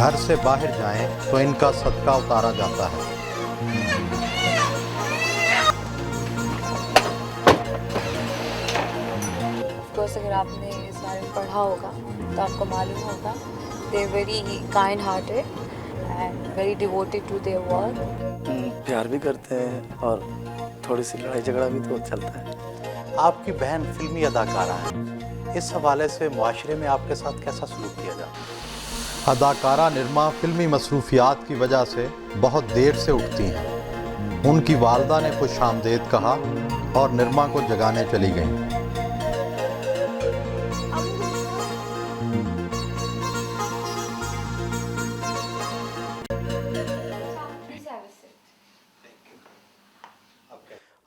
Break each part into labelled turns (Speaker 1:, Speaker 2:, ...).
Speaker 1: घर से बाहर जाएं तो इनका सदका उतारा जाता है।
Speaker 2: ऑफकोर्स अगर आपने इस बारे में पढ़ा होगा तो आपको मालूम होगा they very kind hearted and very devoted to their work.
Speaker 3: प्यार भी करते हैं और थोड़ी सी लड़ाई झगड़ा भी तो चलता है।
Speaker 1: आपकी बहन फिल्मी अदाकारा है, इस हवाले से मुआशरे में आपके साथ कैसा सलूक किया जाता है? अदाकारा निरमा फिल्मी मसरूफियात की वजह से बहुत देर से उठती हैं। उनकी वालदा ने खुशामदीद कहा और निरमा को जगाने चली गईं।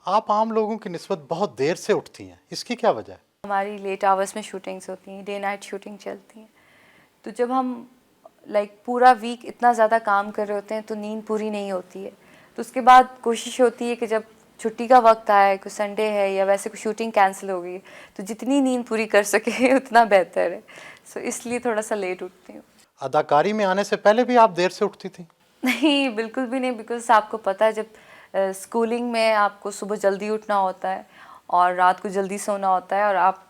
Speaker 1: आप आम लोगों की निस्बत बहुत देर से उठती हैं, इसकी क्या वजह है?
Speaker 2: हमारी लेट आवर्स में शूटिंग्स होती हैं, डे नाइट शूटिंग चलती हैं, तो जब हम पूरा वीक इतना ज़्यादा काम कर रहे होते हैं तो नींद पूरी नहीं होती है। तो उसके बाद कोशिश होती है कि जब छुट्टी का वक्त आए, कोई संडे है या वैसे कोई शूटिंग कैंसिल हो गई, तो जितनी नींद पूरी कर सके उतना बेहतर है। सो इसलिए थोड़ा सा लेट उठती हूँ।
Speaker 1: अदाकारी में आने से पहले भी आप देर से उठती थी?
Speaker 2: नहीं, बिल्कुल भी नहीं, बिकॉज आपको पता है जब स्कूलिंग में आपको सुबह जल्दी उठना होता है और रात को जल्दी सोना होता है और आप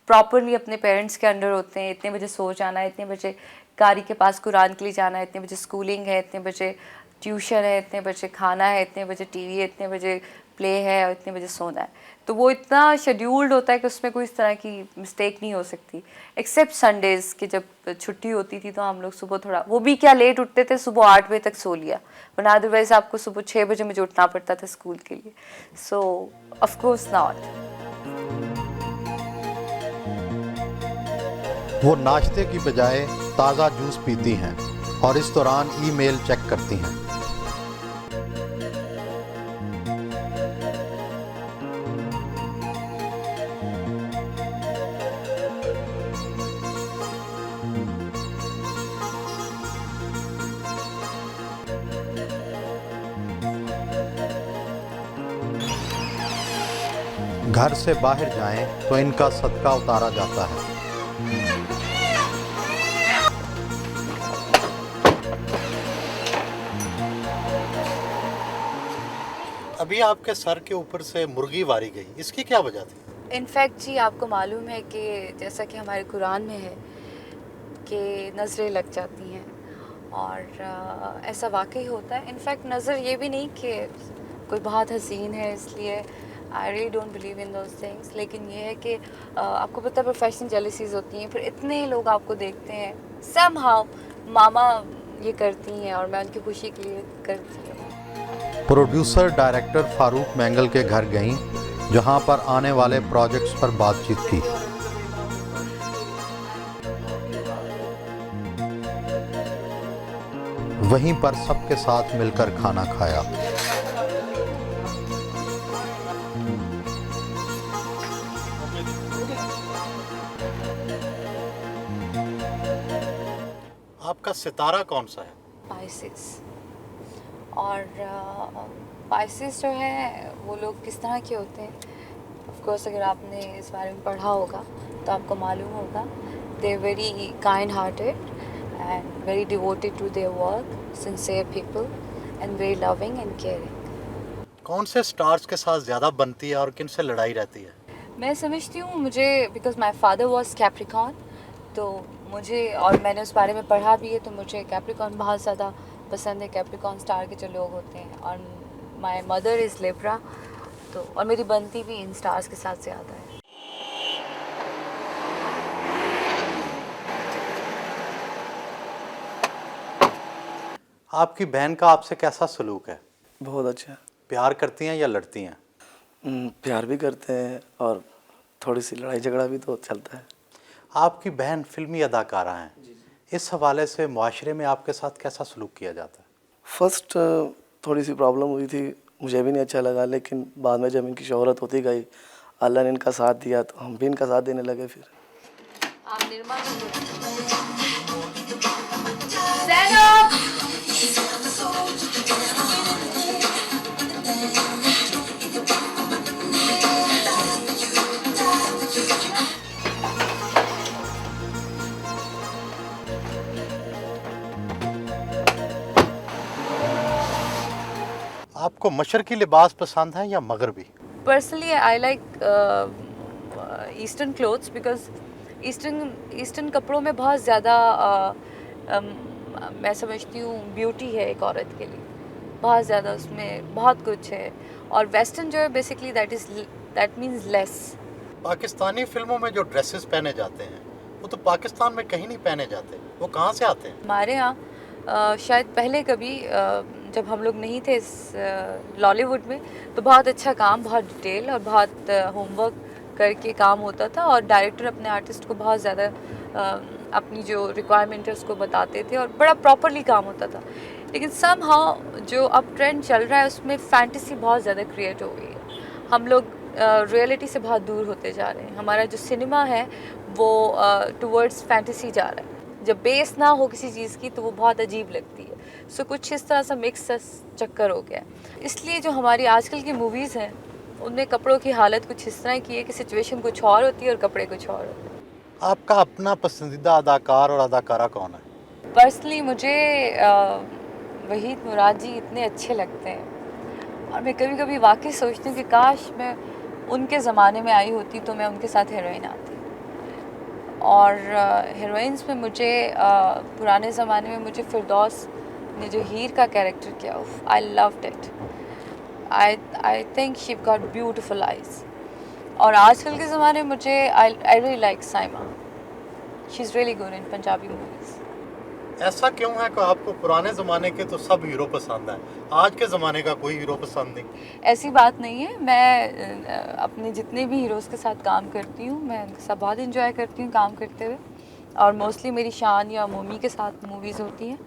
Speaker 2: प्रॉपरली अपने पेरेंट्स के अंडर होते हैं। इतने बजे सो जाना है, इतने बजे कारी के पास कुरान के लिए जाना है, इतने बजे स्कूलिंग है, इतने बजे ट्यूशन है, इतने बजे खाना है, इतने बजे टीवी है, इतने बजे प्ले है और इतने बजे सोना है। तो वो इतना शेड्यूल्ड होता है कि उसमें कोई इस तरह की मिस्टेक नहीं हो सकती, एक्सेप्ट संडेज़ कि जब छुट्टी होती थी तो हम लोग सुबह थोड़ा, वो भी क्या लेट उठते थे, सुबह 8 बजे तक सो लिया, वरना अदरवाइज़ आपको सुबह 6 बजे मुझे उठना पड़ता था स्कूल के लिए। सो ऑफ कोर्स नॉट।
Speaker 1: वो नाश्ते की बजाय ताज़ा जूस पीती हैं और इस दौरान ईमेल चेक करती हैं। घर से बाहर जाएं तो इनका सदका उतारा जाता है। अभी आपके सर के ऊपर से मुर्गी वारी गई, इसकी क्या वजह थी?
Speaker 2: इनफैक्ट जी, आपको मालूम है कि जैसा कि हमारे कुरान में है कि नज़रें लग जाती हैं और ऐसा वाकई होता है। इनफैक्ट नज़र ये भी नहीं कि कोई बहुत हसीन है इसलिए, I really don't believe in those things, लेकिन ये है कि आपको पता है प्रोफेशनल जेलसीज होती हैं, फिर इतने लोग आपको देखते हैं, समहाउ मामा ये करती हैं और मैं उनकी खुशी के लिए करती हूँ।
Speaker 1: प्रोड्यूसर डायरेक्टर फारूक मैंगल के घर गईं, जहां पर आने वाले प्रोजेक्ट्स पर बातचीत की। वहीं पर सबके साथ मिलकर खाना खाया। आपका सितारा कौन सा है?
Speaker 2: पाइसेस। और पाइसेस जो है वो लोग किस तरह के होते हैं, ऑफ कोर्स अगर आपने इस बारे में पढ़ा होगा तो आपको मालूम होगा they very kind hearted and very devoted to their work, sincere people and very loving and caring.
Speaker 1: कौन से स्टार्स के साथ ज़्यादा बनती है और किन से लड़ाई रहती है?
Speaker 2: मैं समझती हूँ, मुझे because my father was Capricorn, तो मुझे, और मैंने उस बारे में पढ़ा भी है, तो मुझे कैप्रिकॉन बहुत ज़्यादा पसंद है। कैप्रिकॉन स्टार के जो लोग होते हैं, और माय मदर इज़ लिब्रा, तो और मेरी बनती भी इन स्टार्स के साथ ज़्यादा है।
Speaker 1: आपकी बहन का आपसे कैसा सलूक है?
Speaker 3: बहुत अच्छा।
Speaker 1: प्यार करती हैं या लड़ती हैं?
Speaker 3: प्यार भी करते हैं और थोड़ी सी लड़ाई झगड़ा भी तो चलता है।
Speaker 1: आपकी बहन फिल्मी अदाकारा हैं, इस हवाले से मुआशरे में आपके साथ कैसा सलूक किया जाता है?
Speaker 3: फर्स्ट थोड़ी सी प्रॉब्लम हुई थी, मुझे भी नहीं अच्छा लगा, लेकिन बाद में जब इनकी शोहरत होती गई, अल्लाह ने इनका साथ दिया तो हम भी इनका साथ देने लगे। फिर
Speaker 2: आप निर्मा
Speaker 1: आपको मशरकी लिबास पसंद है या मगरबी?
Speaker 2: Personally, I like Eastern clothes because Eastern कपड़ों में बहुत ज़्यादा मैं समझती हूँ ब्यूटी है एक औरत के लिए, बहुत ज़्यादा उसमें बहुत कुछ है। और वेस्टर्न जो है basically that means less.
Speaker 1: Pakistani फिल्मों में जो ड्रेसेस पहने जाते हैं वो तो पाकिस्तान में कहीं नहीं पहने जाते, वो कहाँ से आते हैं?
Speaker 2: हमारे यहाँ शायद पहले कभी जब हम लोग नहीं थे लॉलीवुड में, तो बहुत अच्छा काम, बहुत डिटेल और बहुत होमवर्क करके काम होता था, और डायरेक्टर अपने आर्टिस्ट को बहुत ज़्यादा अपनी जो रिक्वायरमेंट है उसको बताते थे और बड़ा प्रॉपरली काम होता था। लेकिन समहाउ जो अब ट्रेंड चल रहा है उसमें फैंटेसी बहुत ज़्यादा क्रिएट हो गई है। हम लोग रियलिटी से बहुत दूर होते जा रहे हैं। हमारा जो सिनेमा है वो टुवर्ड्स फैंटेसी जा रहा है। जब बेस ना हो किसी चीज़ की तो वो बहुत अजीब लगती है। सो कुछ इस तरह सा मिक्स चक्कर हो गया है। इसलिए जो हमारी आजकल की मूवीज़ हैं उनमें कपड़ों की हालत कुछ इस तरह की है कि सिचुएशन कुछ और होती है और कपड़े कुछ और होते हैं।
Speaker 1: आपका अपना पसंदीदा अदाकार और अदाकारा कौन है?
Speaker 2: पर्सनली मुझे वहीद मुराद जी इतने अच्छे लगते हैं, और मैं कभी कभी वाकई सोचती हूँ कि काश मैं उनके ज़माने में आई होती तो मैं उनके साथ हीरोइन आती। और हीरोइंस में मुझे पुराने ज़माने में मुझे फिरदौस ने जो हीर का कैरेक्टर किया, I loved it. I think she got beautiful eyes. और आजकल के ज़माने में मुझे I really like Saima, she is really good in Punjabi movies.
Speaker 1: ऐसा क्यों है कि आपको पुराने ज़माने के तो सब हीरो पसंद हैं, आज के ज़माने का कोई हीरो पसंद नहीं?
Speaker 2: ऐसी बात नहीं है। मैं अपने जितने भी हीरोज़ के साथ काम करती हूँ मैं उनके साथ बहुत इंजॉय करती हूँ काम करते हुए, और मोस्टली मेरी शान या मोमी के साथ मूवीज़ होती हैं।